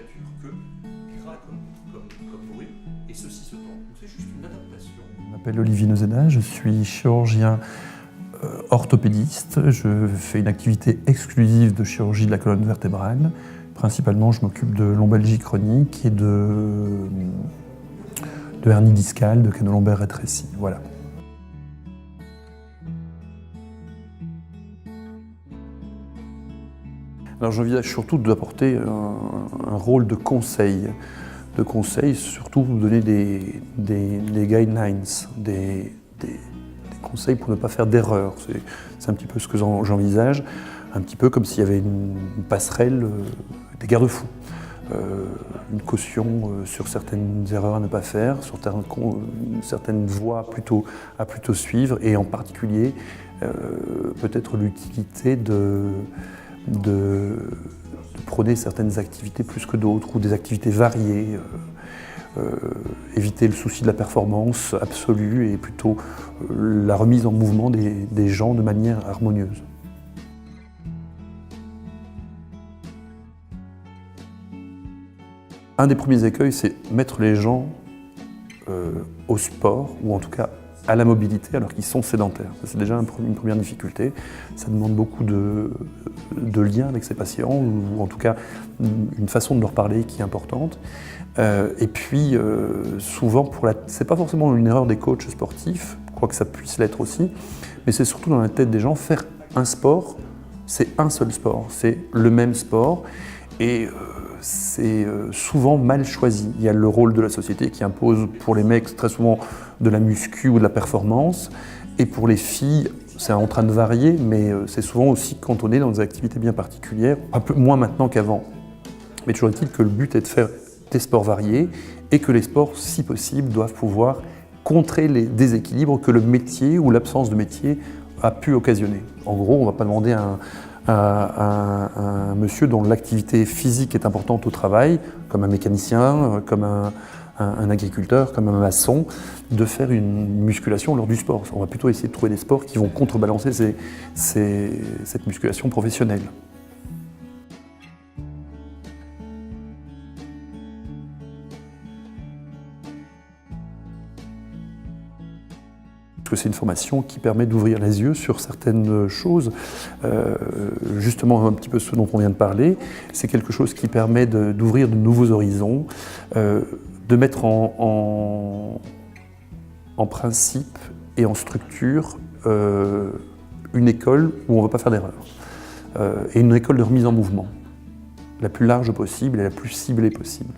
créature que gras comme bruit, et ceci se tend. Donc c'est juste une adaptation. Je m'appelle Olivier Nozena, je suis chirurgien orthopédiste. Je fais une activité exclusive de chirurgie de la colonne vertébrale. Principalement, je m'occupe de lombalgie chronique et de hernie discale, de canal lombaire rétréci. Voilà. Alors j'envisage surtout d'apporter un rôle de conseil, surtout vous donner des guidelines, des conseils pour ne pas faire d'erreurs. C'est un petit peu ce que j'envisage, un petit peu comme s'il y avait une passerelle, des garde-fous, une caution sur certaines erreurs à ne pas faire, sur certaines voies à plutôt suivre, et en particulier peut-être l'utilité de prôner certaines activités plus que d'autres, ou des activités variées, éviter le souci de la performance absolue et plutôt la remise en mouvement des gens de manière harmonieuse. Un des premiers écueils, c'est mettre les gens au sport, ou en tout cas à la mobilité alors qu'ils sont sédentaires. C'est déjà une première difficulté. Ça demande beaucoup de liens avec ces patients, ou en tout cas une façon de leur parler qui est importante. Et puis souvent, c'est pas forcément une erreur des coachs sportifs, quoique ça puisse l'être aussi, mais c'est surtout dans la tête des gens, faire un sport, c'est un seul sport, c'est le même sport, et c'est souvent mal choisi. Il y a le rôle de la société qui impose pour les mecs très souvent de la muscu ou de la performance, et pour les filles c'est en train de varier, mais c'est souvent aussi cantonné dans des activités bien particulières, un peu moins maintenant qu'avant. Mais toujours est-il que le but est de faire des sports variés, et que les sports, si possible, doivent pouvoir contrer les déséquilibres que le métier ou l'absence de métier a pu occasionner. En gros, on ne va pas demander à un monsieur dont l'activité physique est importante au travail, comme un mécanicien, comme un agriculteur, comme un maçon, de faire une musculation lors du sport. On va plutôt essayer de trouver des sports qui vont contrebalancer cette musculation professionnelle. Parce que c'est une formation qui permet d'ouvrir les yeux sur certaines choses. Justement, un petit peu ce dont on vient de parler, c'est quelque chose qui permet d'ouvrir de nouveaux horizons, de mettre en principe et en structure une école où on ne va pas faire d'erreur, et une école de remise en mouvement, la plus large possible et la plus ciblée possible.